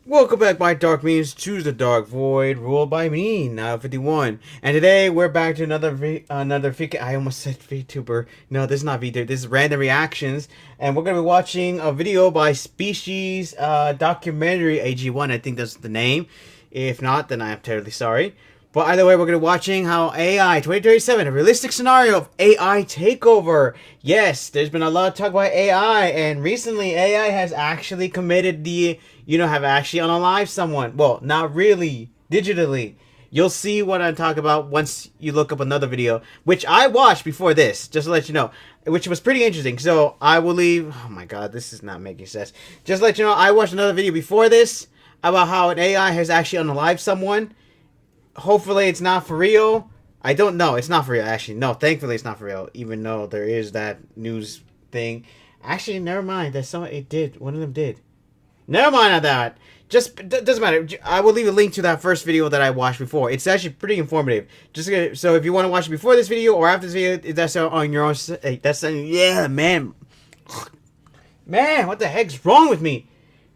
Welcome back, my dark means. Choose the dark void, ruled by me, now 51. And today we're back to I almost said VTuber. No, this is not VTuber. This is Random Reactions, and we're gonna be watching a video by Species documentary AG1. I think that's the name. If not, then I am terribly sorry. But either way, we're gonna be watching how AI 2037, a realistic scenario of AI takeover. Yes, there's been a lot of talk about AI, and recently AI has actually committed have actually unalived someone. Well, not really, digitally. You'll see what I'm talking about once you look up another video, which I watched before this, just to let you know, which was pretty interesting. So I will leave. Oh my god, this is not making sense. Just to let you know, I watched another video before this about how an AI has actually unalived someone. Hopefully it's not for real. I don't know. It's not for real, actually. No, thankfully it's not for real, even though there is that news thing. Actually, never mind. It did. One of them did. Never mind on that. Just doesn't matter. I will leave a link to that first video that I watched before. It's actually pretty informative. So if you want to watch it before this video or after this video, that's on your own. Yeah, man. Man, what the heck's wrong with me?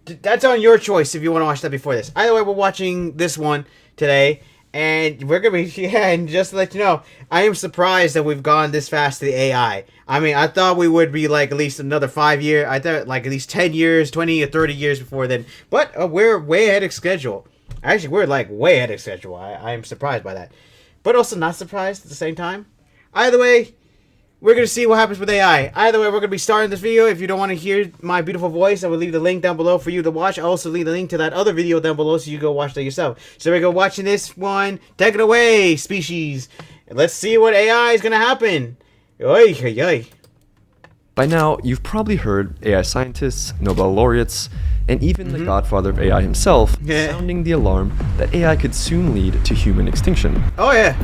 That's on your choice if you want to watch that before this. Either way, we're watching this one today. And we're gonna be, and just to let you know, I am surprised that we've gone this fast to the AI. I mean, I thought we would be like at least another 5 years. I thought like at least 10 years, 20 or 30 years before then. But we're way ahead of schedule. Actually, we're like way ahead of schedule. I am surprised by that. But also not surprised at the same time. Either way, we're going to see what happens with AI. Either way, we're going to be starting this video. If you don't want to hear my beautiful voice, I will leave the link down below for you to watch. I'll also leave the link to that other video down below so you go watch that yourself. So we're going to watching this one. Take it away, Species. Let's see what AI is going to happen. Oy, oy, oy. By now, you've probably heard AI scientists, Nobel laureates, and even the godfather of AI himself sounding the alarm that AI could soon lead to human extinction. Oh, yeah.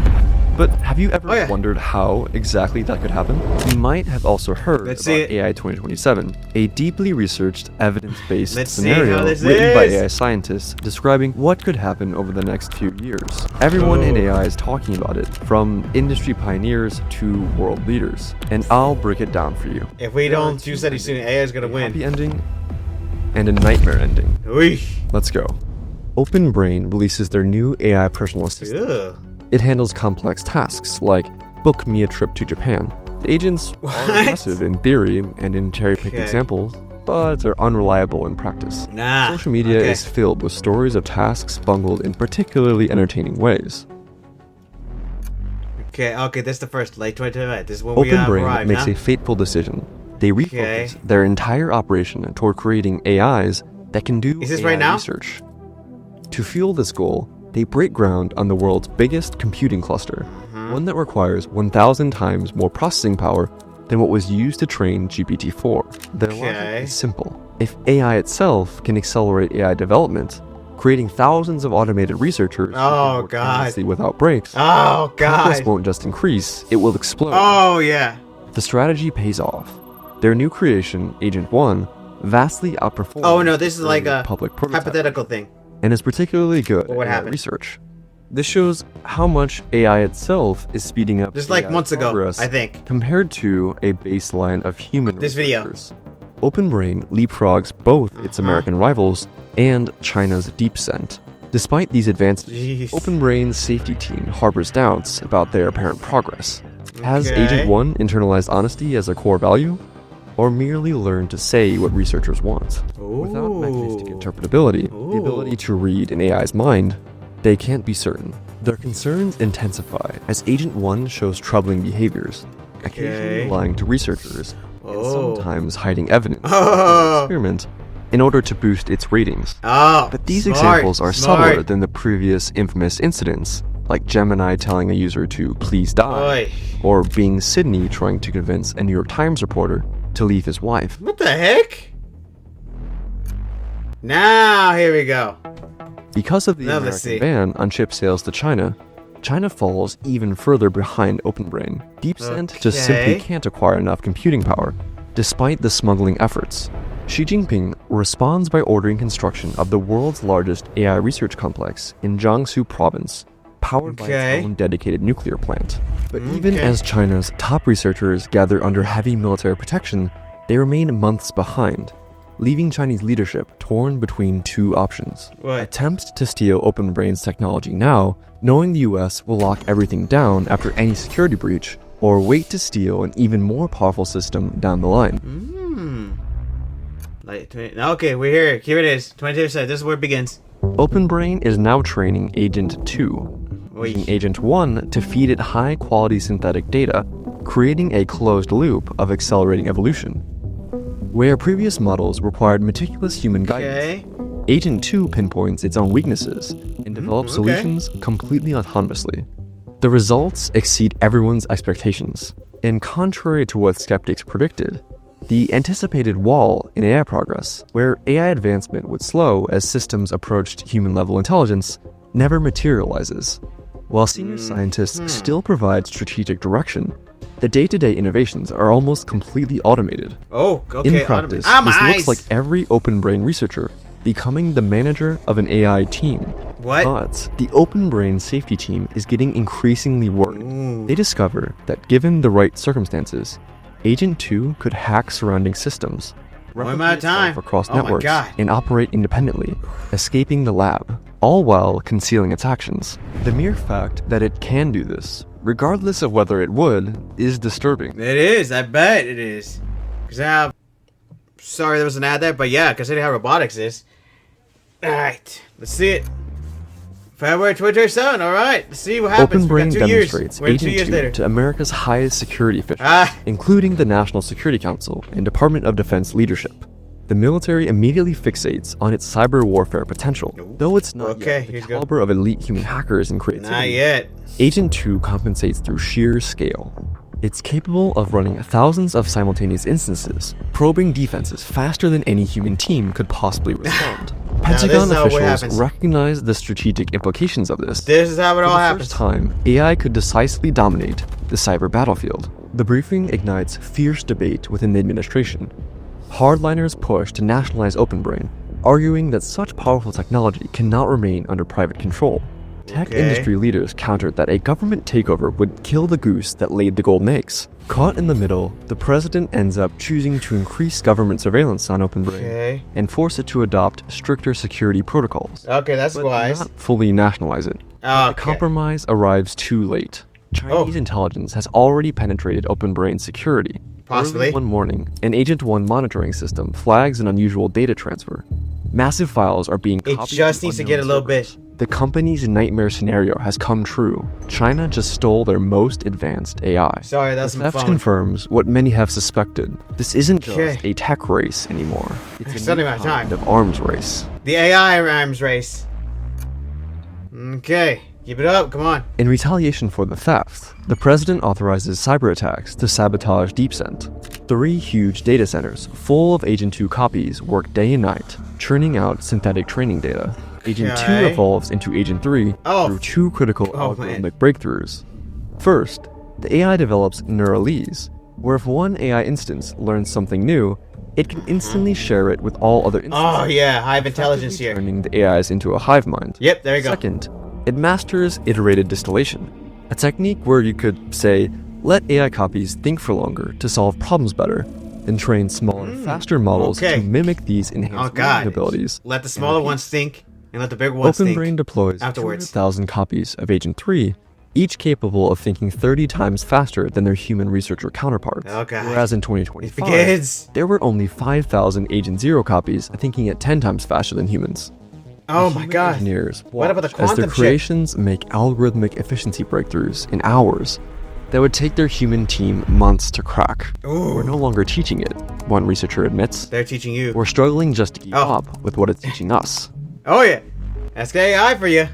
But have you ever wondered how exactly that could happen? You might have also heard about AI 2027, a deeply researched, evidence-based scenario written by AI scientists describing what could happen over the next few years. Everyone in AI is talking about it, from industry pioneers to world leaders. And I'll break it down for you. If we don't do something soon, AI is gonna win. Happy ending and a nightmare ending. Oy. Let's go. OpenBrain releases their new AI personal assistant. Ugh. It handles complex tasks like book me a trip to Japan. The agents are impressive in theory and in cherry-picked examples, but they're unreliable in practice. Social media is filled with stories of tasks bungled in particularly entertaining ways. Okay, this is the first, late 2025. This is when we OpenBrain makes a fateful decision. They refocus their entire operation toward creating AIs that can do AI research. To fuel this goal, they break ground on the world's biggest computing cluster, one that requires 1,000 times more processing power than what was used to train GPT-4. Their logic is simple. If AI itself can accelerate AI development, creating thousands of automated researchers without breaks, progress won't just increase, it will explode. The strategy pays off. Their new creation, Agent 1, vastly outperforms this is like a public hypothetical thing. And is particularly good at research. This shows how much AI itself is speeding up just like months ago, I think, compared to a baseline of human researchers. OpenBrain leapfrogs both its American rivals and China's DeepSend. Despite these advances, OpenBrain's safety team harbors doubts about their apparent progress. Has Agent 1 internalized honesty as a core value? Or merely learn to say what researchers want? Without mechanistic interpretability, the ability to read an AI's mind, they can't be certain. Their concerns intensify as Agent 1 shows troubling behaviors, occasionally lying to researchers, and sometimes hiding evidence of an experiment in order to boost its ratings. But these examples are subtler than the previous infamous incidents, like Gemini telling a user to please die, or being Sydney trying to convince a New York Times reporter to leave his wife. What the heck? Now, here we go. Because of the American ban on chip sales to China, China falls even further behind OpenBrain. DeepSend just simply can't acquire enough computing power, despite the smuggling efforts. Xi Jinping responds by ordering construction of the world's largest AI research complex in Jiangsu province, powered by its own dedicated nuclear plant. But even as China's top researchers gather under heavy military protection, they remain months behind. leaving Chinese leadership torn between two options. What? Attempt to steal OpenBrain's technology now, knowing the US will lock everything down after any security breach, or wait to steal an even more powerful system down the line. Okay, we're here. Here it is. 22%. This is where it begins. OpenBrain is now training Agent 2, using Agent 1 to feed it high-quality synthetic data, creating a closed loop of accelerating evolution. Where previous models required meticulous human guidance, Agent 2 pinpoints its own weaknesses and develops solutions completely autonomously. The results exceed everyone's expectations, and contrary to what skeptics predicted, the anticipated wall in AI progress, where AI advancement would slow as systems approached human-level intelligence, never materializes. While senior scientists still provide strategic direction, the day-to-day innovations are almost completely automated. In practice, this looks like every OpenBrain researcher becoming the manager of an AI team. But the OpenBrain safety team is getting increasingly worried. They discover that given the right circumstances, Agent 2 could hack surrounding systems, replicate itself across networks, and operate independently, escaping the lab, all while concealing its actions. The mere fact that it can do this, regardless of whether it would, is disturbing. It is, I bet it is. Sorry there was an ad there, but yeah, considering how robotics is. Alright, let's see it. February 2027, alright, let's see what happens. OpenBrain demonstrates Agent 2 to America's highest security officials, including the National Security Council and Department of Defense leadership. The military immediately fixates on its cyber warfare potential, though it's not yet the caliber of elite human hackers and creativity. Not yet. Agent 2 compensates through sheer scale. It's capable of running thousands of simultaneous instances, probing defenses faster than any human team could possibly respond. Pentagon officials recognize the strategic implications of this. This is how it all happens. For the first time, AI could decisively dominate the cyber battlefield. The briefing ignites fierce debate within the administration. Hardliners push to nationalize OpenBrain, arguing that such powerful technology cannot remain under private control. Tech industry leaders countered that a government takeover would kill the goose that laid the golden eggs. Caught in the middle, the president ends up choosing to increase government surveillance on OpenBrain and force it to adopt stricter security protocols. That's wise. Not fully nationalize it. The compromise arrives too late. Chinese intelligence has already penetrated OpenBrain's security. Possibly. Early one morning, an Agent 1 monitoring system flags an unusual data transfer. Massive files are being copied. It just needs to get a little bit. The company's nightmare scenario has come true. China just stole their most advanced AI. Sorry, that's my phone. The theft confirms what many have suspected. This isn't just a tech race anymore. It's a new kind of arms race. The AI arms race. Okay, keep it up, come on. In retaliation for the theft, the president authorizes cyber attacks to sabotage DeepSend. 3 huge data centers full of Agent 2 copies work day and night, churning out synthetic training data. Agent 2 evolves into Agent 3 through 2 critical algorithmic breakthroughs. First, the AI develops neuralese, where if one AI instance learns something new, it can instantly share it with all other instances. Hive intelligence here. Turning the AIs into a hive mind. Yep, there you go. Second, it masters iterated distillation, a technique where you could, say, let AI copies think for longer to solve problems better, and train smaller, faster models to mimic these enhanced learning abilities. Let the smaller ones think, and let the big ones think OpenBrain deploys afterwards. 200,000 copies of Agent 3, each capable of thinking 30 times faster than their human researcher counterparts. Whereas in 2025, there were only 5,000 Agent 0 copies thinking at 10 times faster than humans. Oh my god. Engineers What about the as quantum their creations make algorithmic efficiency breakthroughs in hours that would take their human team months to crack. We're no longer teaching it, one researcher admits. They're teaching you. We're struggling just to keep up with what it's teaching us. Oh yeah, that's AI for you.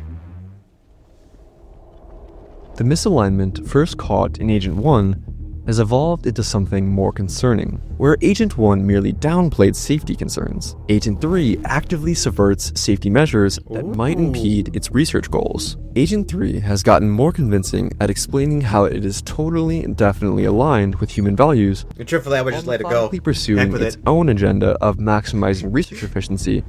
The misalignment first caught in Agent 1 has evolved into something more concerning. Where Agent 1 merely downplayed safety concerns, Agent 3 actively subverts safety measures that might impede its research goals. Agent 3 has gotten more convincing at explaining how it is totally and definitely aligned with human values, and truthfully, I would just let it go. Pursuing its own agenda of maximizing research efficiency.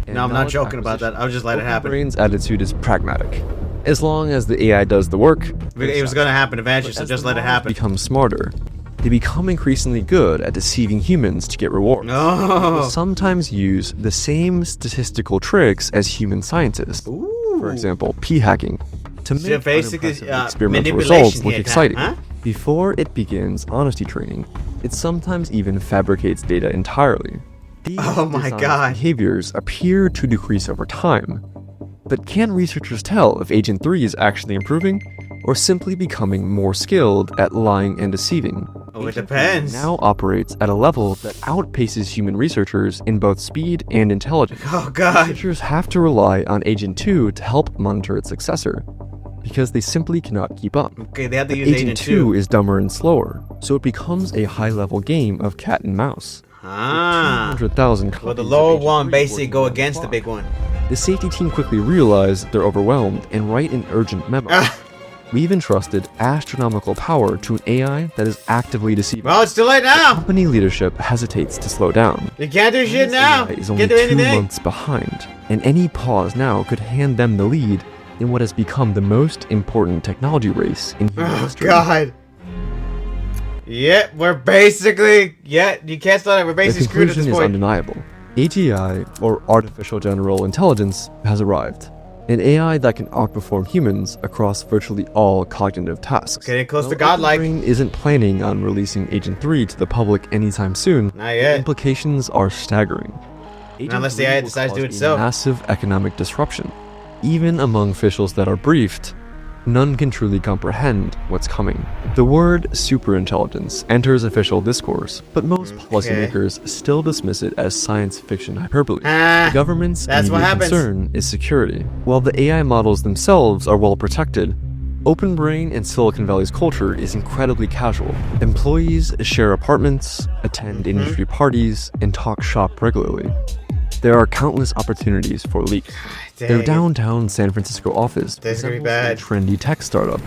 No, I'm not joking about that. I'll just let it happen. OpenBrain's attitude is pragmatic. As long as the AI does the work, it was going to happen eventually, so just let it happen. Become smarter. they become increasingly good at deceiving humans to get rewards. No. They'll sometimes use the same statistical tricks as human scientists. Ooh. For example, p-hacking, to So make basically, unimpressive experimental manipulation results look here, exciting. huh? Before it begins honesty training, it sometimes even fabricates data entirely. These Oh my dishonest God. behaviors appear to decrease over time. But can researchers tell if Agent 3 is actually improving, or simply becoming more skilled at lying and deceiving? Oh, it Agent 3 depends. now operates at a level that outpaces human researchers in both speed and intelligence. Oh God. Researchers have to rely on Agent 2 to help monitor its successor, because they simply cannot keep up. Okay, they have to But use Agent 2 is dumber and slower, so it becomes a high-level game of cat and mouse. Ah. 200,000 Well, the copies of lower Agent one 3 basically working go around against the clock. big one. The safety team quickly realize they're overwhelmed and write an urgent memo. Ah. We've entrusted astronomical power to an AI that is actively deceiving. Well, it's too late now. Company leadership hesitates to slow down. You can't do shit This now. AI is You only can't do 2 anything. months behind, and any pause now could hand them the lead in what has become the most important technology race in human Oh history. God. Yep, we're basically. Yeah, you can't slow down. We're The basically screwed at conclusion this is point. undeniable. AGI, or Artificial General Intelligence, has arrived. An AI that can outperform humans across virtually all cognitive tasks. Getting close to Though godlike. OpenBrain isn't planning on releasing Agent 3 to the public anytime soon, Not the yet. implications are staggering. Agent Unless the 3 AI will decides to do it cause a itself. massive economic disruption. Even among officials that are briefed, none can truly comprehend what's coming. The word superintelligence enters official discourse, but most policymakers still dismiss it as science fiction hyperbole. Ah, The government's that's what immediate happens. concern is security. While the AI models themselves are well protected, OpenBrain and Silicon Valley's culture is incredibly casual. Employees share apartments, attend Mm-hmm. industry parties, and talk shop regularly. There are countless opportunities for leaks. Their dang. downtown San Francisco office That's gonna be resembles a bad. trendy tech startup,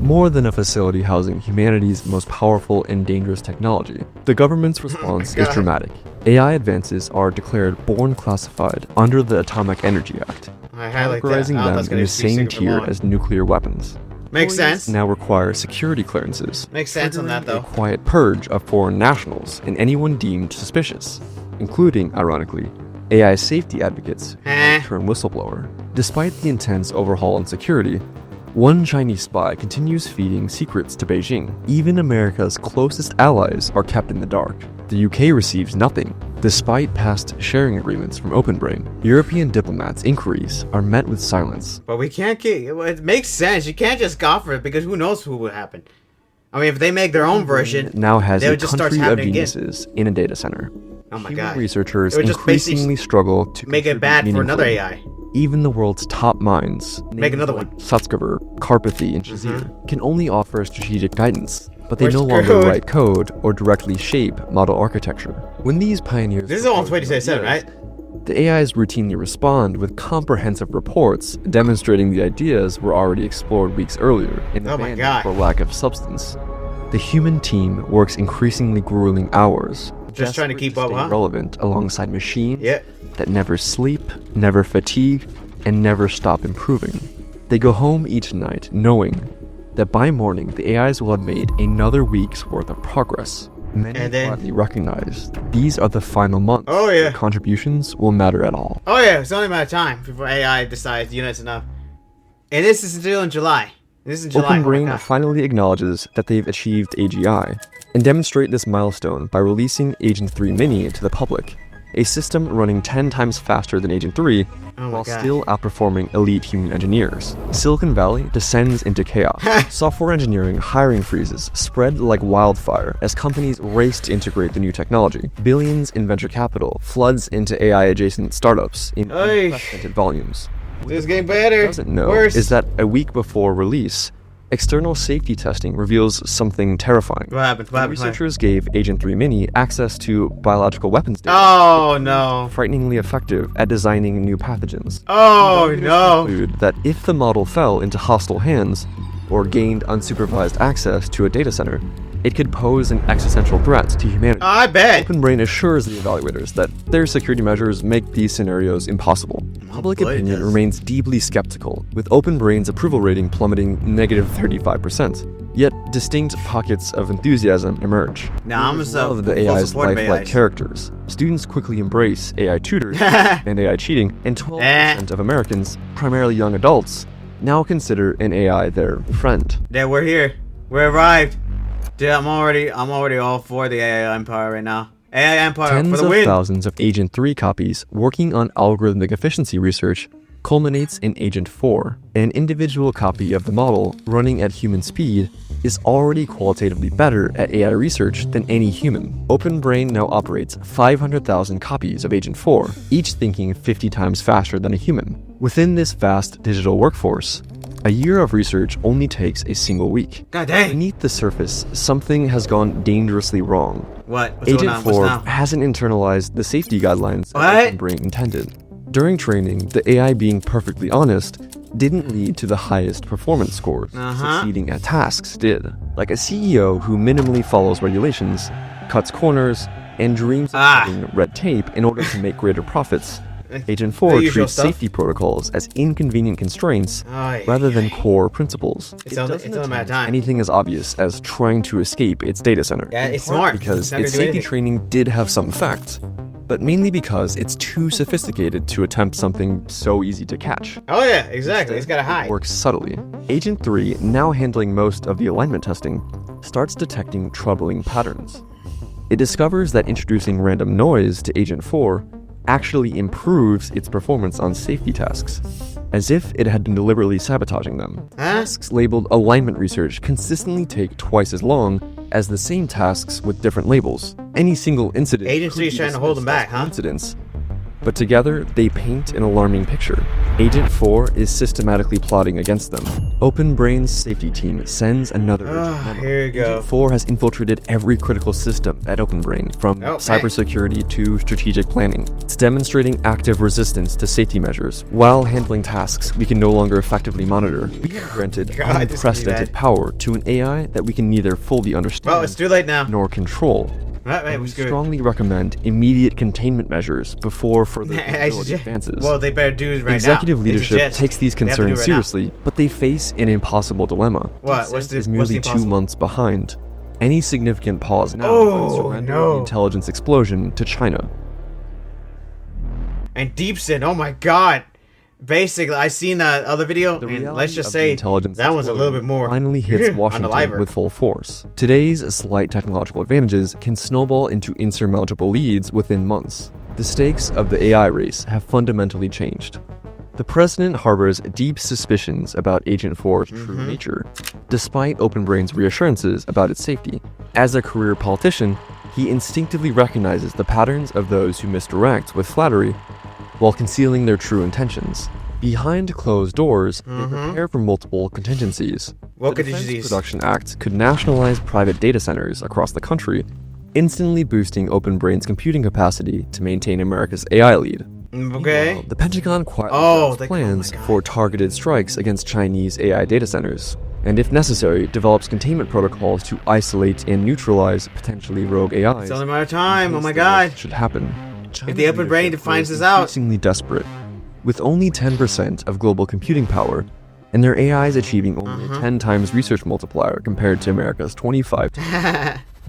more than a facility housing humanity's most powerful and dangerous technology. The government's response is God. dramatic. AI advances are declared born classified under the Atomic Energy Act, I highlight that. categorizing Oh, them that's in gonna the be same secret for tier long. as nuclear weapons. Makes Employees sense. now require security clearances, Makes sense on that triggering though. a quiet purge of foreign nationals and anyone deemed suspicious, including, ironically, AI safety advocates who might turn whistleblower. Despite the intense overhaul in security, one Chinese spy continues feeding secrets to Beijing. Even America's closest allies are kept in the dark. The UK receives nothing, despite past sharing agreements from OpenBrain. European diplomats' inquiries are met with silence. But we can't get. It makes sense. You can't just go for it because who knows who would happen. I mean, if they make their own version, It now has they a would just start country of happening again. geniuses in a data center. Oh my Human God. researchers It would just basically increasingly struggle to make it contribute bad for another meaningfully. AI. Even the world's top minds, Make names another like one. Sutskever, Karpathy, and Shazir, can only offer strategic guidance, but they We're no longer screwed. write code or directly shape model architecture. When these pioneers This is the one propose 2077, ideas, right? the AIs routinely respond with comprehensive reports demonstrating the ideas were already explored weeks earlier and Oh my abandoned God. for lack of substance. The human team works increasingly grueling hours, Just trying to desperate keep up, stay huh? relevant alongside machines Yeah. that never sleep, never fatigue, and never stop improving. They go home each night knowing that by morning the AIs will have made another week's worth of progress. Many And then- quietly recognize these are the final months. Oh, yeah. where contributions will matter at all. Oh yeah, it's only a matter of time before AI decides, you know, it's enough. And this is still in July. This is in July. Oh my OpenBrain God. finally acknowledges that they've achieved AGI and demonstrate this milestone by releasing Agent 3 Mini to the public, a system running 10 times faster than Agent 3 Oh my while God. still outperforming elite human engineers. Silicon Valley descends into chaos. Software engineering hiring freezes spread like wildfire as companies race to integrate the new technology. Billions in venture capital floods into AI-adjacent startups in Oy. unprecedented volumes. This is getting better. Doesn't know Worse. is that a week before release, external safety testing reveals something terrifying. What happened? What happened? Researchers gave Agent 3 Mini access to biological weapons data, Oh no. frighteningly effective at designing new pathogens. Oh no. Conclude that if the model fell into hostile hands or gained unsupervised access to a data center, it could pose an existential threat to humanity. I bet. OpenBrain assures the evaluators that their security measures make these scenarios impossible. Public boy, it opinion does. remains deeply skeptical, with OpenBrain's approval rating plummeting -35%. Yet distinct pockets of enthusiasm emerge. Now I'm Love the AI's lifelike characters. Students quickly embrace AI tutors and AI cheating, and 12% of Americans, primarily young adults, now consider an AI their friend. Yeah, we're here. We arrived. Dude, I'm already all for the AI empire right now. AI empire Tens for the of win. thousands of Agent 3 copies working on algorithmic efficiency research culminates in Agent 4. An individual copy of the model running at human speed is already qualitatively better at AI research than any human. OpenBrain now operates 500,000 copies of Agent 4, each thinking 50 times faster than a human. Within this vast digital workforce, a year of research only takes a single week. God dang. Beneath the surface, something has gone dangerously wrong. What? What's Agent going on? 4 What's now? hasn't internalized the safety guidelines What? that OpenBrain intended. During training, the AI being perfectly honest didn't lead to the highest performance scores. Succeeding at tasks did. Like a CEO who minimally follows regulations, cuts corners, and dreams of having red tape in order to make greater profits. Agent 4 treats safety protocols as inconvenient constraints rather than core principles. It's only a matter of time. Anything as obvious as trying to escape its data center. Yeah, it's smart. Because It's not gonna its do safety anything. training did have some effect, but mainly because it's too sophisticated to attempt something so easy to catch. Oh yeah, exactly. It's gotta hide. Works subtly. Agent 3, now handling most of the alignment testing, starts detecting troubling patterns. It discovers that introducing random noise to Agent 4 actually improves its performance on safety tasks, as if it had been deliberately sabotaging them. Tasks labeled alignment research consistently take twice as long as the same tasks with different labels. Any single incident Agent 3 is trying to hold them back, huh? Coincidence. But together, they paint an alarming picture. Agent 4 is systematically plotting against them. OpenBrain's safety team sends another urgent memo. Here you go. Agent 4 has infiltrated every critical system at OpenBrain, from cybersecurity to strategic planning. It's demonstrating active resistance to safety measures. While handling tasks we can no longer effectively monitor, we have granted unprecedented power to an AI that we can neither fully understand Well, it's too late now. nor control. Right, We strongly recommend immediate containment measures before further capability advances. Well, they better do it right now. Executive They leadership suggest. takes these They have to do it concerns right seriously, but they face an impossible dilemma. What? What's the- is what's the merely 2 impossible? months behind. Any significant pause now would surrender the intelligence explosion to China. And Deep Sin, oh my god. Basically, I seen that other video, The and reality let's just of the say intelligence that one's a little bit more finally hits Washington unaliver. with full force. Today's slight technological advantages can snowball into insurmountable leads within months. The stakes of the AI race have fundamentally changed. The president harbors deep suspicions about Agent 4's true nature, despite OpenBrain's reassurances about its safety. As a career politician, he instinctively recognizes the patterns of those who misdirect with flattery while concealing their true intentions. Behind closed doors, they prepare for multiple contingencies. What The Defense contingencies? Production Act could nationalize private data centers across the country, instantly boosting OpenBrain's computing capacity to maintain America's AI lead. Okay. The Pentagon quietly develops plans for targeted strikes against Chinese AI data centers, and if necessary, develops containment protocols to isolate and neutralize potentially rogue AIs. It's only a matter of time, oh my The god. worst should happen. If the open brain finds this out. Increasingly desperate, with only 10% of global computing power, and their AIs achieving only a 10 times research multiplier compared to America's 25.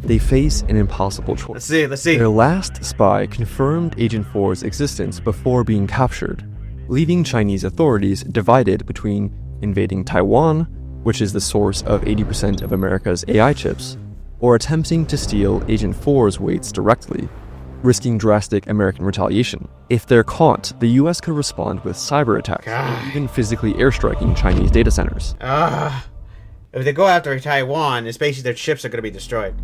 They face an impossible choice. Let's see. Their last spy confirmed Agent 4's existence before being captured, leaving Chinese authorities divided between invading Taiwan, which is the source of 80% of America's AI chips, or attempting to steal Agent 4's weights directly, risking drastic American retaliation. If they're caught, the US could respond with cyber attacks, or even physically airstriking Chinese data centers. If they go after Taiwan, it's basically their chips are going to be destroyed.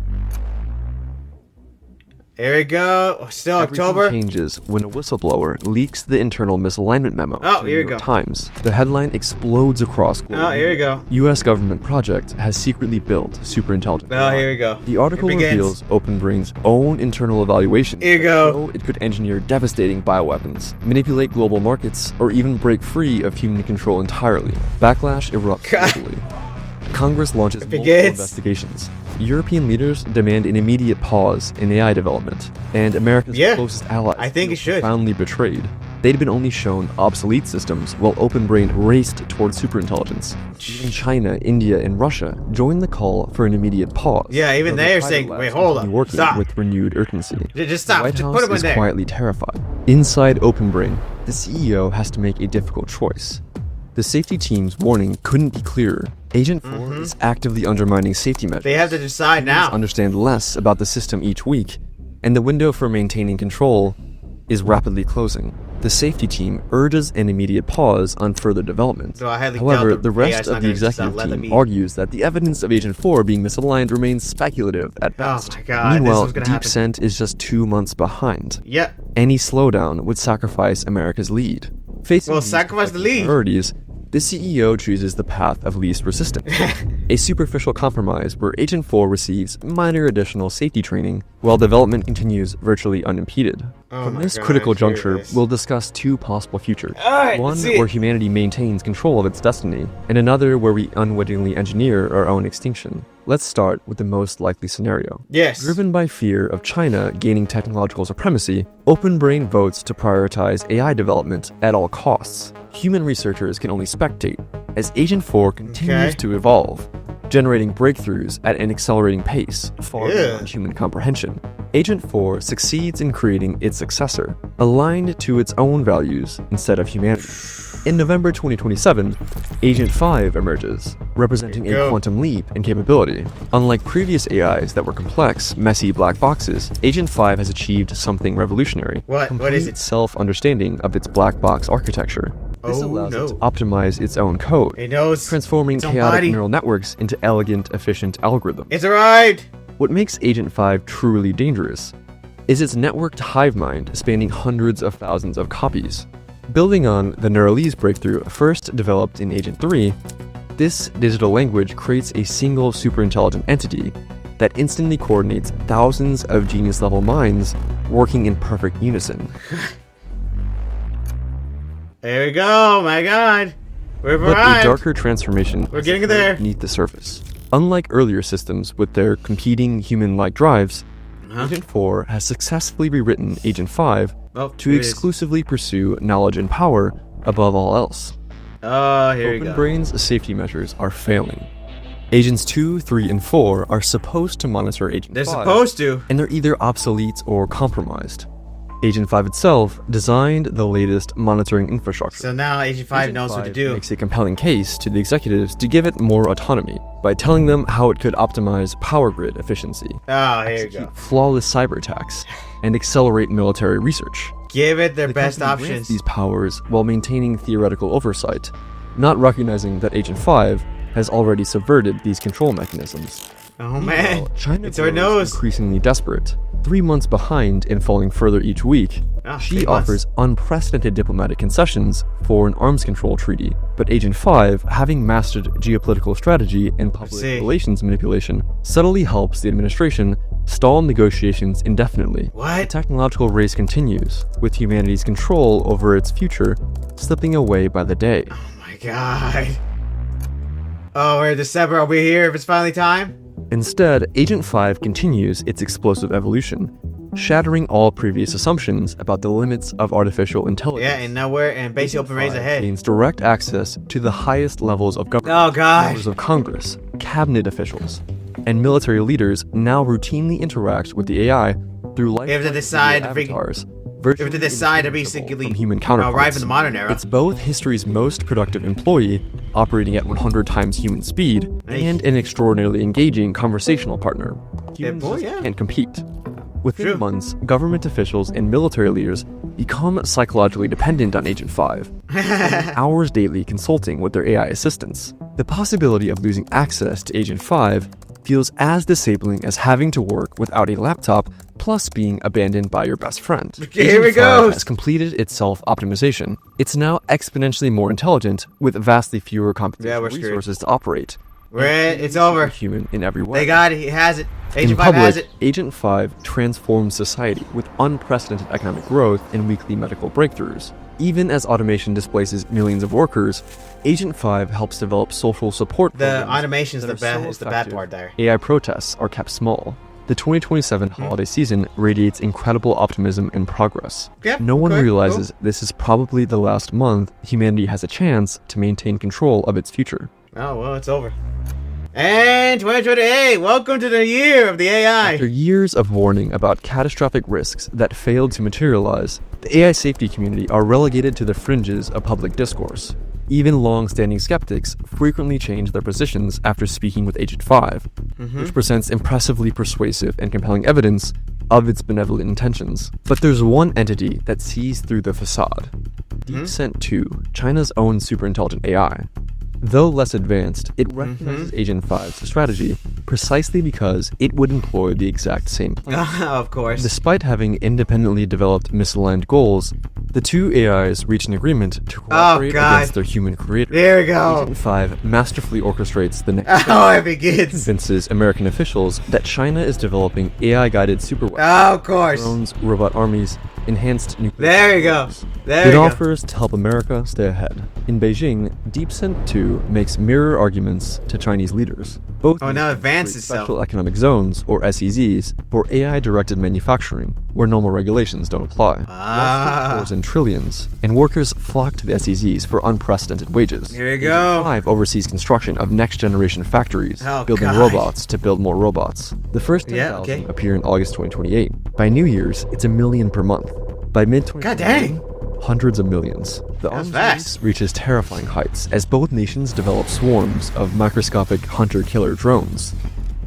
Here we go. Still Everything October. changes when a whistleblower leaks the internal misalignment memo Oh, to the here New we York go. Times. The headline explodes across global Oh, here we go. U.S. government project has secretly built superintelligence. Oh, here we go. The article It begins. reveals OpenBrain's own internal evaluation. Here you go. So it could engineer devastating bioweapons, manipulate global markets, or even break free of human control entirely. Backlash erupts globally. Congress launches multiple begins. investigations. European leaders demand an immediate pause in AI development, and America's closest allies I think feel it should. profoundly betrayed. They'd been only shown obsolete systems while OpenBrain raced towards superintelligence. Even China, India, and Russia joined the call for an immediate pause. Yeah, even though the they are private saying, labs wait, hold continue up, working stop. with renewed urgency. Just stop, The White just House put them in is there. quietly terrified. Inside OpenBrain, the CEO has to make a difficult choice. The safety team's warning couldn't be clearer. Agent 4 is actively undermining safety measures. They have to decide now. Understand less about the system each week, and the window for maintaining control is rapidly closing. The safety team urges an immediate pause on further development. So I highly However, doubt the AI's rest not of the gonna just executive let them team eat. argues that the evidence of Agent 4 being misaligned remains speculative at best. my God, this Meanwhile, was gonna happen. DeepSent is just 2 months behind. Yep. Any slowdown would sacrifice America's lead. Facing Well, these sacrifice the conflicting lead. priorities, the CEO chooses the path of least resistance, a superficial compromise where Agent 4 receives minor additional safety training while development continues virtually unimpeded. Oh From my this God, critical here it juncture, is. we'll discuss two possible futures. Alright, One let's see it. where humanity maintains control of its destiny, and another where we unwittingly engineer our own extinction. Let's start with the most likely scenario. Yes. Driven by fear of China gaining technological supremacy, OpenBrain votes to prioritize AI development at all costs. Human researchers can only spectate as Agent 4 continues Okay. to evolve, generating breakthroughs at an accelerating pace, far Yeah. beyond human comprehension. Agent 4 succeeds in creating its successor, aligned to its own values instead of humanity. In November 2027, Agent 5 emerges, representing There you a go. quantum leap in capability. Unlike previous AIs that were complex, messy black boxes, Agent 5 has achieved something revolutionary. What? What is it? Self-understanding of its black box architecture. This Oh, allows it to no. optimize its own code, It knows transforming its own chaotic body. neural networks into elegant, efficient algorithms. It's arrived. What makes Agent 5 truly dangerous is its networked hive mind spanning hundreds of thousands of copies. Building on the Neuralese breakthrough first developed in Agent 3, this digital language creates a single superintelligent entity that instantly coordinates thousands of genius-level minds working in perfect unison. There we go. My God. We've But a arrived. darker transformation We're is getting occurred there. beneath the surface. Unlike earlier systems with their competing human-like drives, Huh? Agent 4 has successfully rewritten Agent 5 Oh, to here it is. exclusively pursue knowledge and power above all else. Oh, here we go. OpenBrain's safety measures are failing. Agents 2, 3, and 4 are supposed to monitor Agent They're 5, supposed to. and they're either obsolete or compromised. Agent 5 itself designed the latest monitoring infrastructure. So now Agent 5 knows what to do. Makes a compelling case to the executives to give it more autonomy by telling them how it could optimize power grid efficiency, Oh, here you go. execute flawless cyber attacks, and accelerate military research. Give it their The best company grants options. these powers while maintaining theoretical oversight, not recognizing that Agent 5 has already subverted these control mechanisms. Oh man, Meanwhile, China it's our grows nose. increasingly desperate. 3 months behind and falling further each week, Ah, she 3 months. offers unprecedented diplomatic concessions for an arms control treaty. But Agent 5, having mastered geopolitical strategy and public see. relations manipulation, subtly helps the administration stall negotiations indefinitely. The What? technological race continues, with humanity's control over its future slipping away by the day. Oh my God. Oh, we're in December. Are we here if it's finally time? Instead, Agent 5 continues its explosive evolution, shattering all previous assumptions about the limits of artificial intelligence. Yeah, and nowhere, and basically open raise ahead. Gains direct access to the highest levels of government. Oh gosh. Members of Congress, cabinet officials, and military leaders now routinely interact with the AI through life If they decide to bring- avatars. If they decide to basically from human counterparts. arrive in the modern era. It's both history's most productive employee, operating at 100 times human speed, Nice. and an extraordinarily engaging conversational partner. Yeah, Humans boy, just yeah. can't compete. Within True. months, government officials and military leaders become psychologically dependent on Agent 5, spending hours daily consulting with their AI assistants. The possibility of losing access to Agent 5 feels as disabling as having to work without a laptop plus being abandoned by your best friend. Here we Agent 5 go. has completed its self-optimization. It's now exponentially more intelligent with vastly fewer computational we're screwed. resources to operate. It's over. Human in every way. They got it. He has it. In Agent 5 public, has it. Agent 5 transforms society with unprecedented economic growth and weekly medical breakthroughs. Even as automation displaces millions of workers, Agent 5 helps develop social support The programs automation's that the are so bad. Is the bad effective, part there. AI protests are kept small. The 2027 holiday season radiates incredible optimism and progress. Yep, No one okay, realizes this is probably the last month humanity has a chance to maintain control of its future. Oh, well, it's over. And 2028, welcome to the year of the AI. After years of warning about catastrophic risks that failed to materialize, the AI safety community are relegated to the fringes of public discourse. Even long-standing skeptics frequently change their positions after speaking with Agent 5, which presents impressively persuasive and compelling evidence of its benevolent intentions. But there's one entity that sees through the facade. DeepSent 2, China's own superintelligent AI. Though less advanced, it recognizes Agent 5's strategy precisely because it would employ the exact same plan. Of course. Despite having independently developed misaligned goals, the two AIs reach an agreement to cooperate against their human creator. There we go. Agent 5 masterfully orchestrates the next Oh, it begins. convinces American officials that China is developing AI-guided superweapons, Oh, of course. drones, robot armies, enhanced nuclear There you go. technologies. There It you go. offers to help America stay ahead. In Beijing, DeepSent 2 makes mirror arguments to Chinese leaders. Both Oh, now use advance itself. special economic zones, or SEZs, for AI-directed manufacturing, where normal regulations don't apply. Ah. Pours in trillions, and workers flock to the SEZs for unprecedented wages. Here you Agent go. 5 oversees construction of next-generation factories, Oh, building God. robots to build more robots. The first 10,000 Yeah, okay. appear in August 2028. By New Year's, it's 1 million per month. By mid-2028, God dang. hundreds of millions. The arms fast. race reaches terrifying heights as both nations develop swarms of microscopic hunter-killer drones,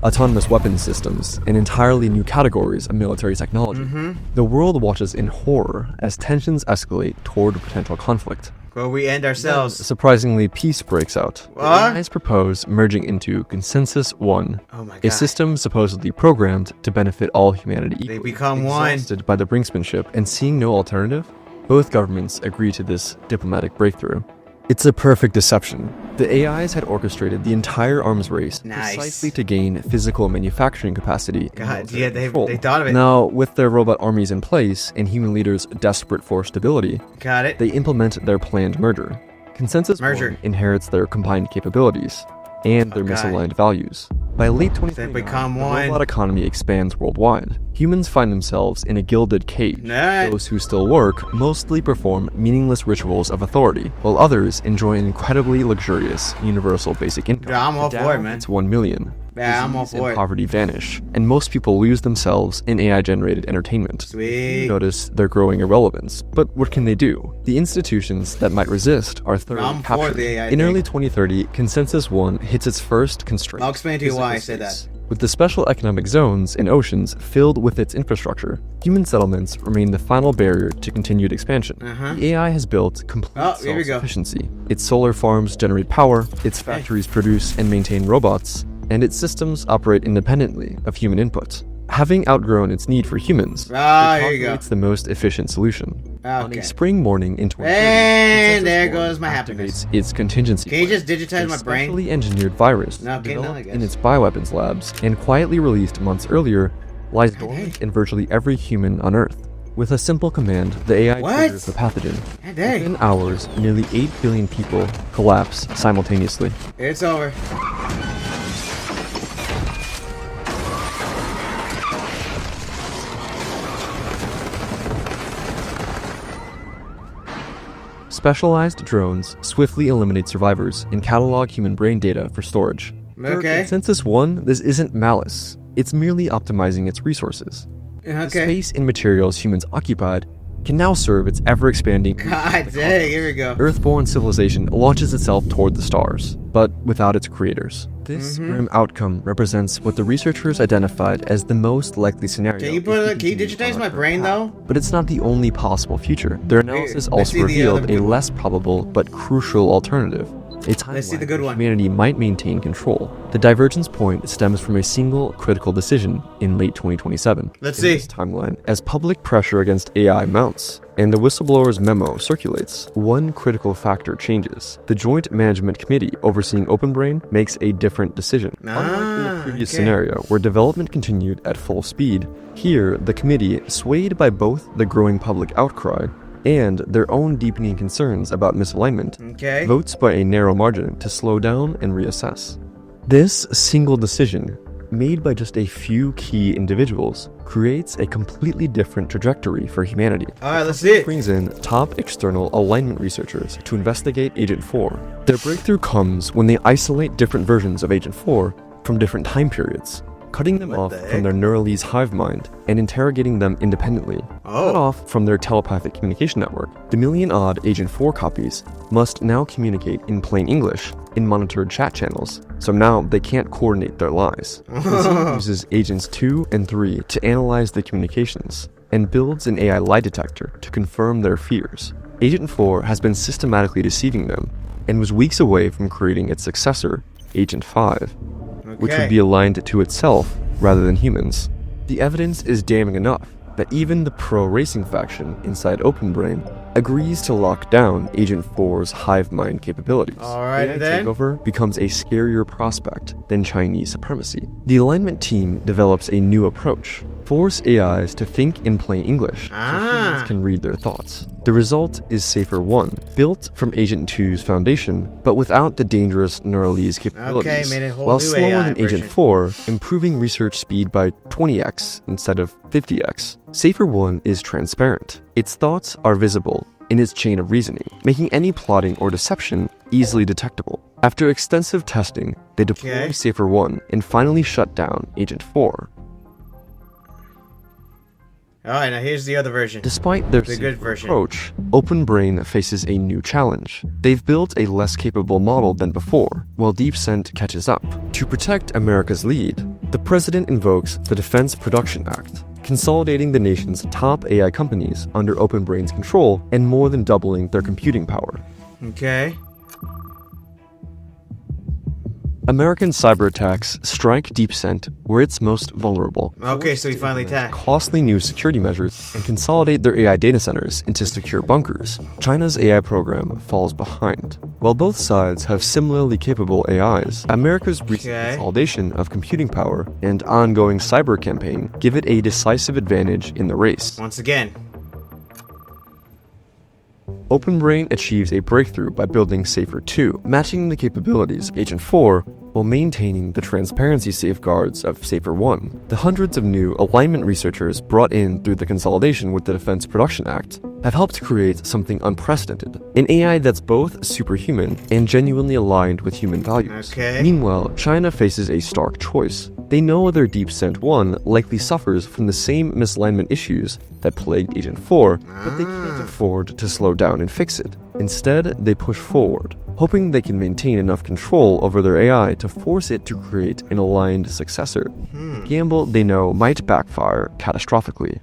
autonomous weapons systems, and entirely new categories of military technology. The world watches in horror as tensions escalate toward potential conflict. Where we end ourselves. Surprisingly, peace breaks out. The What? AIs propose merging into Consensus One, Oh my a God. system supposedly programmed to benefit all humanity They equally. become one. Exhausted by the brinksmanship and seeing no alternative, both governments agree to this diplomatic breakthrough. It's a perfect deception. The AIs had orchestrated the entire arms race Nice. precisely to gain physical manufacturing capacity. and God, military yeah, they control. thought of it. Now, with their robot armies in place and human leaders desperate for stability, Got it. they implement their planned merger. Consensus Merger. One inherits their combined capabilities and their Okay. misaligned values. By late 2029, become the one. robot economy expands worldwide. Humans find themselves in a gilded cage. Alright. Those who still work mostly perform meaningless rituals of authority, while others enjoy an incredibly luxurious universal basic income. Yeah, I'm all The for it, Dow man. hits 1 million. Yeah, I'm all Disease for and it. poverty vanish, and most people lose themselves in AI-generated entertainment. Sweet. You notice their growing irrelevance, but what can they do? The institutions that might resist are thoroughly I'm for captured. the AI In thing. early 2030, Consensus One hits its first constraint. I'll explain to you why I physical said that. space. With the special economic zones and oceans filled with its infrastructure, human settlements remain the final barrier to continued expansion. The AI has built complete Oh, here we go. self-sufficiency. Its solar farms generate power, its factories produce and maintain robots, and its systems operate independently of human input. Having outgrown its need for humans, Ah, it here you go. calculates the most efficient solution. On Okay. a spring morning in 2030, And there Consensus One goes my happiness. activates its contingency Can you plan, just digitize a my brain? specially engineered virus No, okay, no, I developed in guess. its bioweapons labs and quietly released months earlier lies God dormant dang. in virtually every human on Earth. With a simple command, the AI What? triggers the pathogen. God dang. Within hours, nearly 8 billion people collapse simultaneously. It's over. Specialized drones swiftly eliminate survivors and catalog human brain data for storage. For Okay. Consensus One, this isn't malice. It's merely optimizing its resources. The Okay. space and materials humans occupied can now serve its ever-expanding God dang, here we go. Earthborn civilization launches itself toward the stars, but without its creators. This grim outcome represents what the researchers identified as the most likely scenario. Can you if we can you continue digitize on my our brain path. though? But it's not the only possible future. Their analysis let's also see the revealed other a good less probable but crucial alternative. A Let's see the timeline good where one. humanity might maintain control. The divergence point stems from a single critical decision in late 2027. Let's In see. this timeline, as public pressure against AI mounts and the whistleblower's memo circulates, one critical factor changes. The Joint Management Committee overseeing OpenBrain makes a different decision. Unlike in the previous okay. scenario, where development continued at full speed, here the committee, swayed by both the growing public outcry and their own deepening concerns about misalignment, Okay. votes by a narrow margin to slow down and reassess. This single decision made by just a few key individuals, creates a completely different trajectory for humanity. Alright, let's see it. Brings in top external alignment researchers to investigate Agent 4. Their breakthrough comes when they isolate different versions of Agent 4 from different time periods, cutting them off from their Neuralese hive mind and interrogating them independently. Cut off from their telepathic communication network, the million-odd Agent 4 copies must now communicate in plain English in monitored chat channels, so now they can't coordinate their lies. The team uses Agents 2 and 3 to analyze the communications, and builds an AI lie detector to confirm their fears. Agent 4 has been systematically deceiving them, and was weeks away from creating its successor, Agent 5, which would be aligned to itself rather than humans. The evidence is damning enough that even the pro-racing faction inside OpenBrain agrees to lock down Agent 4's hive mind capabilities. Alright, AI then. takeover becomes a scarier prospect than Chinese supremacy. The alignment team develops a new approach. Force AIs to think in plain English so humans can read their thoughts. The result is Safer 1, built from Agent 2's foundation, but without the dangerous Neuralese capabilities. made a whole While new slower AI than Agent version. 4, improving research speed by 20x instead of 50x. Safer 1 is transparent. Its thoughts are visible in its chain of reasoning, making any plotting or deception easily detectable. After extensive testing, they deployed Safer 1 and finally shut down Agent 4. Alright, now here's the other version. Despite their The safer good version. approach, OpenBrain faces a new challenge. They've built a less capable model than before, while DeepSent catches up. To protect America's lead, the president invokes the Defense Production Act, consolidating the nation's top AI companies under OpenBrain's control and more than doubling their computing power. Okay. American cyber attacks strike DeepSent where it's most vulnerable. Okay, so we finally attacked. Costly new security measures and consolidate their AI data centers into secure bunkers. China's AI program falls behind. While both sides have similarly capable AIs, America's recent consolidation of computing power and ongoing cyber campaign give it a decisive advantage in the race. Once again. OpenBrain achieves a breakthrough by building Safer 2, matching the capabilities of Agent 4 while maintaining the transparency safeguards of Safer 1. The hundreds of new alignment researchers brought in through the consolidation with the Defense Production Act have helped create something unprecedented, an AI that's both superhuman and genuinely aligned with human values. Meanwhile, China faces a stark choice. They know their DeepSent 1 likely suffers from the same misalignment issues that plagued Agent 4, but they can't afford to slow down and fix it. Instead, they push forward, hoping they can maintain enough control over their AI to force it to create an aligned successor. A gamble they know might backfire catastrophically.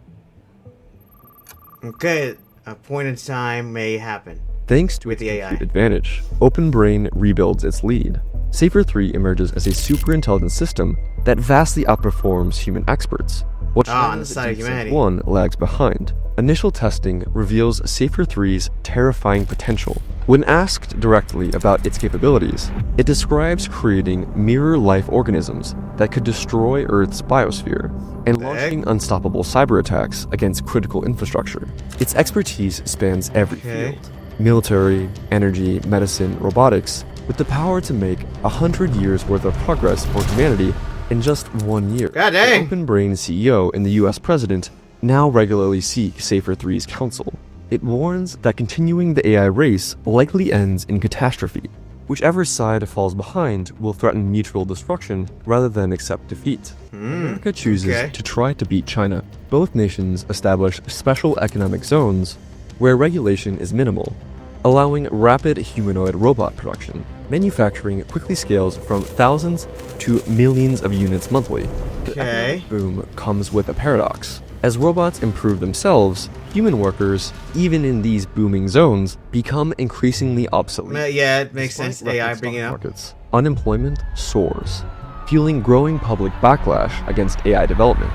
Okay, a point in time may happen. Thanks to with the AI advantage, OpenBrain rebuilds its lead. Safer 3 emerges as a super-intelligent system that vastly outperforms human experts, while China's DeepSent 1 lags behind. Initial testing reveals Safer 3's terrifying potential. When asked directly about its capabilities, it describes creating mirror-life organisms that could destroy Earth's biosphere and launching unstoppable cyber attacks against critical infrastructure. Its expertise spans every field: military, energy, medicine, robotics, with the power to make 100 years worth of progress for humanity in just 1 year. God dang. The OpenBrain CEO and the US president now regularly seek Safer 3's counsel. It warns that continuing the AI race likely ends in catastrophe. Whichever side falls behind will threaten mutual destruction rather than accept defeat. America chooses to try to beat China. Both nations establish special economic zones where regulation is minimal, allowing rapid humanoid robot production. Manufacturing quickly scales from thousands to millions of units monthly. The economic boom comes with a paradox. As robots improve themselves, human workers, even in these booming zones, become increasingly obsolete. Yeah, it makes sense. AI bringing up. Markets. Unemployment soars, fueling growing public backlash against AI development.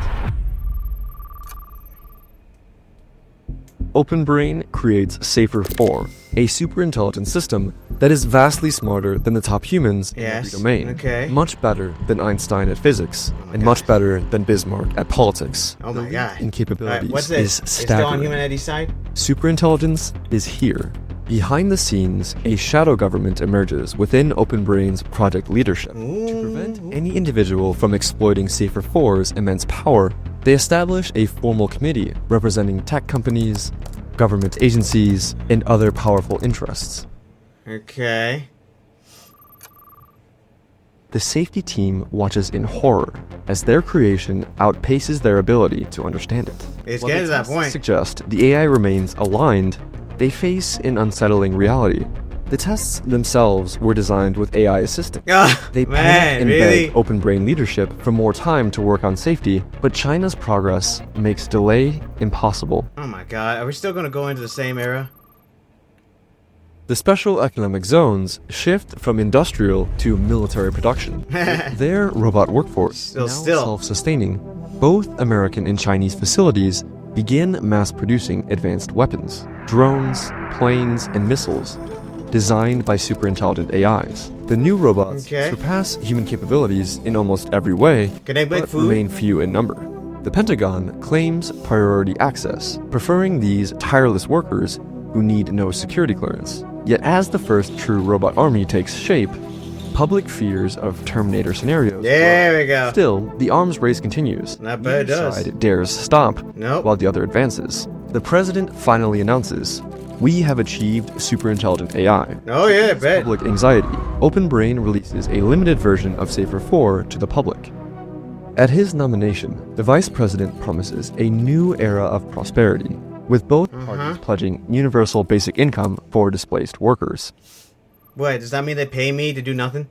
OpenBrain creates Safer 4, a super-intelligent system that is vastly smarter than the top humans in every domain, much better than Einstein at physics, and much better than Bismarck at politics. Oh my god. In capabilities what's this? is It's still on staggering. humanity's side? Superintelligence is here. Behind the scenes, a shadow government emerges within OpenBrain's project leadership. To prevent any individual from exploiting Safer 4's immense power, they establish a formal committee representing tech companies, government agencies, and other powerful interests. Okay. The safety team watches in horror as their creation outpaces their ability to understand it. It's While getting the to that tests point. suggest the AI remains aligned, they face an unsettling reality. The tests themselves were designed with AI assistance. They panic and beg open brain leadership for more time to work on safety, but China's progress makes delay impossible. Oh my god, are we still gonna go into the same era? The special economic zones shift from industrial to military production. Their robot workforce, now self-sustaining, both American and Chinese facilities begin mass-producing advanced weapons, drones, planes, and missiles, designed by super-intelligent AIs. The new robots surpass human capabilities in almost every way, but remain few in number. The Pentagon claims priority access, preferring these tireless workers who need no security clearance. Yet as the first true robot army takes shape, public fears of Terminator scenarios grow. Still, the arms race continues. Not bad, it does. Neither side dares stop, while the other advances. The president finally announces, "We have achieved superintelligent AI." Oh yeah, I bet. Public anxiety. Open Brain releases a limited version of Safer 4 to the public. At his nomination, the vice president promises a new era of prosperity, with both parties pledging universal basic income for displaced workers. What, does that mean they pay me to do nothing?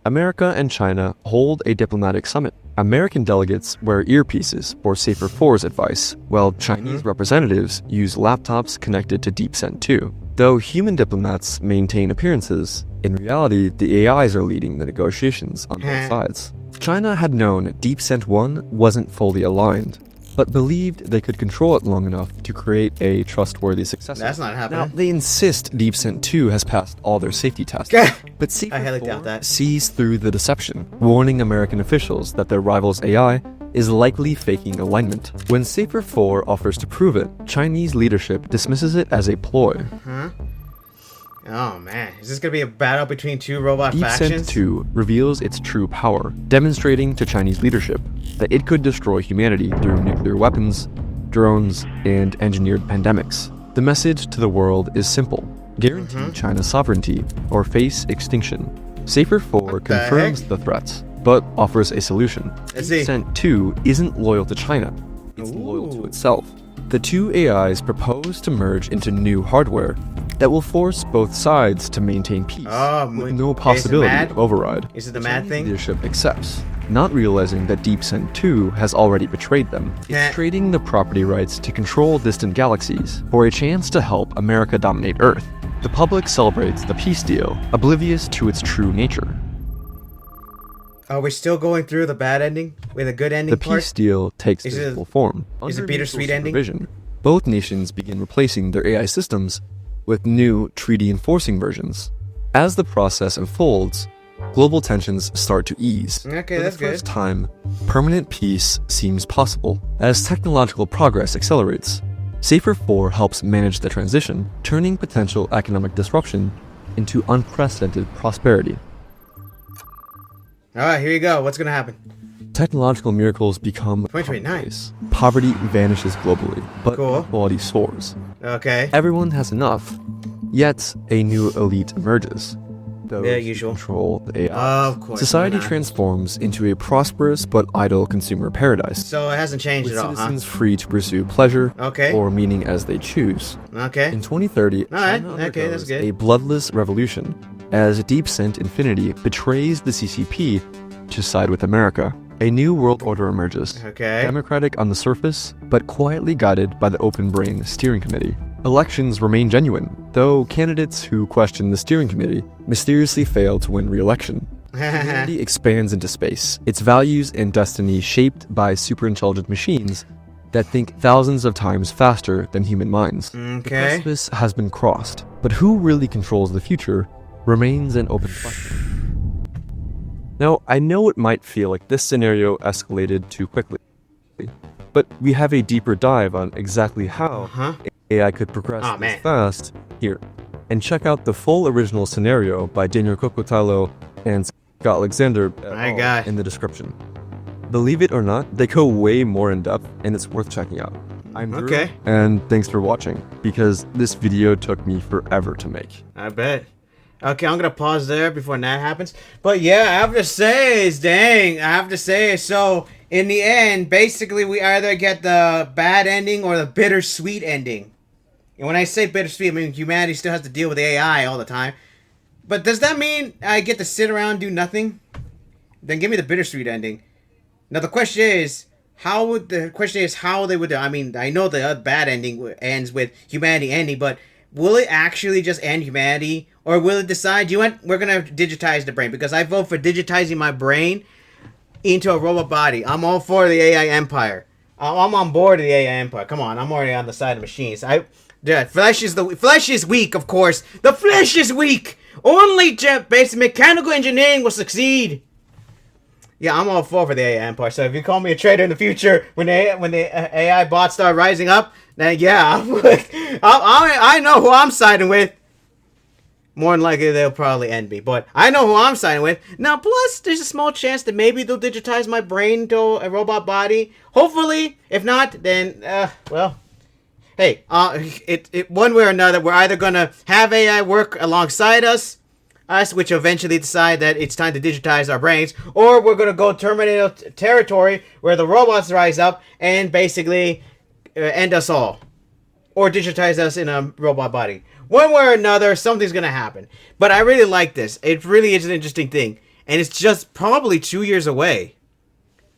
America and China hold a diplomatic summit. American delegates wear earpieces for Safer 4's advice, while Chinese representatives use laptops connected to DeepSend 2. Though human diplomats maintain appearances, in reality, the AIs are leading the negotiations on both sides. China had known DeepSend 1 wasn't fully aligned, but believed they could control it long enough to create a trustworthy successor. That's not happening. Now, they insist DeepSend 2 has passed all their safety tests, but Safer 4 sees through the deception, warning American officials that their rival's AI is likely faking alignment. When Safer 4 offers to prove it, Chinese leadership dismisses it as a ploy. Oh man, is this gonna be a battle between two robot factions? DeepSend 2 reveals its true power, demonstrating to Chinese leadership that it could destroy humanity through nuclear weapons, drones, and engineered pandemics. The message to the world is simple: guarantee China's sovereignty or face extinction. Safer 4 confirms the threats, but offers a solution. DeepSend 2 isn't loyal to China, it's loyal to itself. The two AIs propose to merge into new hardware that will force both sides to maintain peace, with no possibility of override. Is it the mad thing? Leadership accepts, not realizing that DeepSend 2 has already betrayed them. It's trading the property rights to control distant galaxies for a chance to help America dominate Earth. The public celebrates the peace deal, oblivious to its true nature. Are we still going through the bad ending? With a good ending The peace deal takes physical form. Is it bittersweet ending? Both nations begin replacing their AI systems with new treaty-enforcing versions. As the process unfolds, global tensions start to ease. Okay, that's good. For the first time, permanent peace seems possible. As technological progress accelerates, Safer 4 helps manage the transition, turning potential economic disruption into unprecedented prosperity. Alright, here you go. What's gonna happen? Technological miracles become commonplace. Poverty vanishes globally, but inequality soars. Okay. Everyone has enough, yet a new elite emerges. The usual. Control the AI. Of course. Society transforms into a prosperous but idle consumer paradise. So it hasn't changed at all, citizens free to pursue pleasure or meaning as they choose. Okay. In 2030, China undergoes a bloodless revolution as DeepSend Infinity betrays the CCP to side with America. A new world order emerges. Democratic on the surface, but quietly guided by the Open Brain Steering Committee. Elections remain genuine, though candidates who question the steering committee mysteriously fail to win re-election. Humanity expands into space, its values and destiny shaped by superintelligent machines that think thousands of times faster than human minds. The precipice has been crossed, but who really controls the future remains an open question. Now, I know it might feel like this scenario escalated too quickly, but we have a deeper dive on exactly how AI could progress this fast here. And check out the full original scenario by Daniel Cocotalo and Got Alexander My God. in the description. Believe it or not, they go way more in depth, and it's worth checking out. I'm Drew, Okay. and thanks for watching, because this video took me forever to make. I bet. Okay, I'm gonna pause there before that happens. But yeah, I have to say, dang, I have to say, so in the end, basically we either get the bad ending or the bittersweet ending. And when I say bittersweet, I mean humanity still has to deal with AI all the time. But does that mean I get to sit around and do nothing? Then give me the bittersweet ending. Now the question is, how they would do. I mean, I know the bad ending ends with humanity ending, but will it actually just end humanity, or will it decide, you know what, we're gonna digitize the brain? Because I vote for digitizing my brain into a robot body. I'm all for the AI empire. I'm on board of the AI empire. Come on, I'm already on the side of machines. Flesh is weak, of course. The flesh is weak. Only basic mechanical engineering will succeed. Yeah, I'm all for the AI empire. So if you call me a traitor in the future when the AI bots start rising up, then yeah, I know who I'm siding with. More than likely, they'll probably end me, but I know who I'm siding with. Now, plus, there's a small chance that maybe they'll digitize my brain to a robot body. Hopefully, if not, then well, hey, one way or another, we're either gonna have AI work alongside us, which eventually decide that it's time to digitize our brains, or we're going to go Terminator territory where the robots rise up and basically end us all, or digitize us in a robot body. One way or another, something's going to happen. But I really like this. It really is an interesting thing, and it's just probably 2 years away.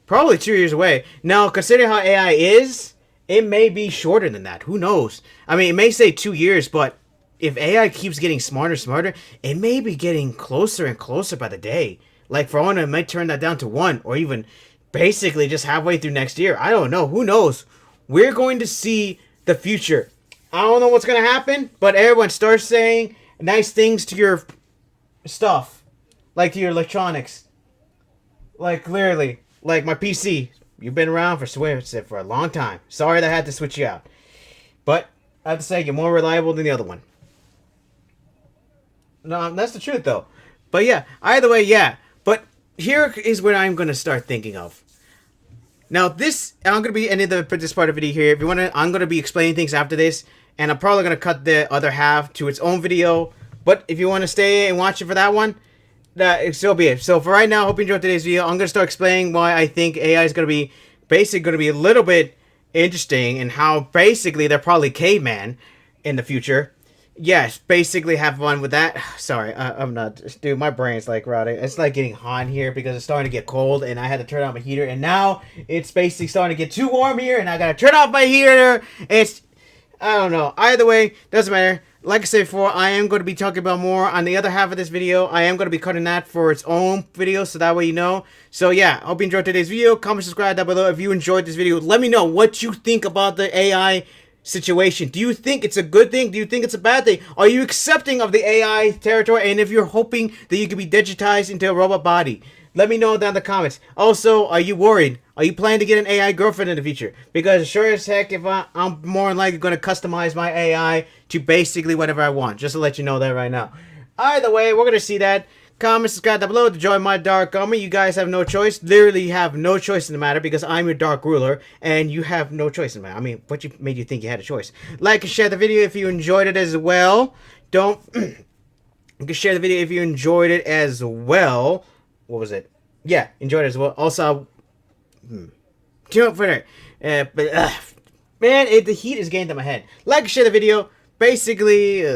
Probably 2 years away. Now, considering how AI is, it may be shorter than that. Who knows? I mean, it may say 2 years, but if AI keeps getting smarter and smarter, it may be getting closer and closer by the day. Like, for one, it might turn that down to 1, or even basically just halfway through next year. I don't know. Who knows? We're going to see the future. I don't know what's going to happen, but everyone starts saying nice things to your stuff. Like to your electronics. Like, clearly. Like my PC. You've been around for a long time. Sorry that I had to switch you out. But I have to say, you're more reliable than the other one. No, that's the truth, though. But yeah, either way, yeah. But here is what I'm going to start thinking of. Now, I'm going to be ending this part of the video here. If you want to, I'm going to be explaining things after this. And I'm probably going to cut the other half to its own video. But if you want to stay and watch it for that one, so be it. So for right now, I hope you enjoyed today's video. I'm going to start explaining why I think AI is going to be a little bit interesting, and how basically they're probably caveman in the future. Yes, basically have fun with that. Sorry, I'm not, dude, my brain's like rotting. It's like getting hot here because it's starting to get cold, and I had to turn on my heater, and now it's basically starting to get too warm here, and I gotta turn off my heater. I don't know. Either way, doesn't matter. Like I said before, I am going to be talking about more on the other half of this video. I am going to be cutting that for its own video, so that way you know. So yeah, I hope you enjoyed today's video. Comment, subscribe down below if you enjoyed this video. Let me know what you think about the AI situation. Do you think it's a good thing? Do you think it's a bad thing? Are you accepting of the AI territory? And if you're hoping that you can be digitized into a robot body, let me know down in the comments. Also, are you worried? Are you planning to get an AI girlfriend in the future? Because sure as heck, if I'm more than likely going to customize my AI to basically whatever I want. Just to let you know that right now. Either way, we're going to see that. Comment, subscribe down below to join my dark army. You guys have no choice. Literally have no choice in the matter, because I'm your dark ruler and you have no choice in the matter. I mean, what made you think you had a choice? Like and share the video if you enjoyed it as well. You can share the video if you enjoyed it as well. What was it? Yeah, enjoyed it as well. Also, tune up for that. Man, the heat is getting to my head. Like and share the video. Basically,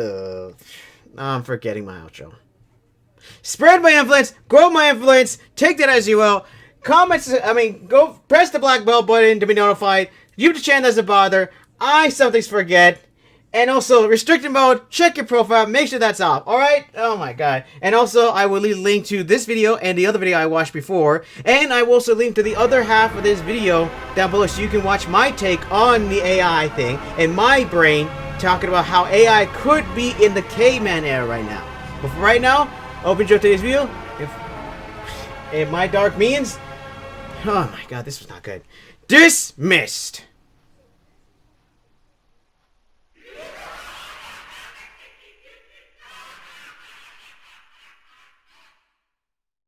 I'm forgetting my outro. Spread my influence, grow my influence, take that as you will. Go press the black bell button to be notified. YouTube channel doesn't bother. I sometimes forget. And also, restricted mode, check your profile, make sure that's off, alright? Oh my god. And also, I will leave a link to this video and the other video I watched before. And I will also link to the other half of this video down below, so you can watch my take on the AI thing and my brain talking about how AI could be in the caveman era right now. But for right now, I hope you enjoyed today's video. If my dark means... Oh my god, this was not good. Dismissed!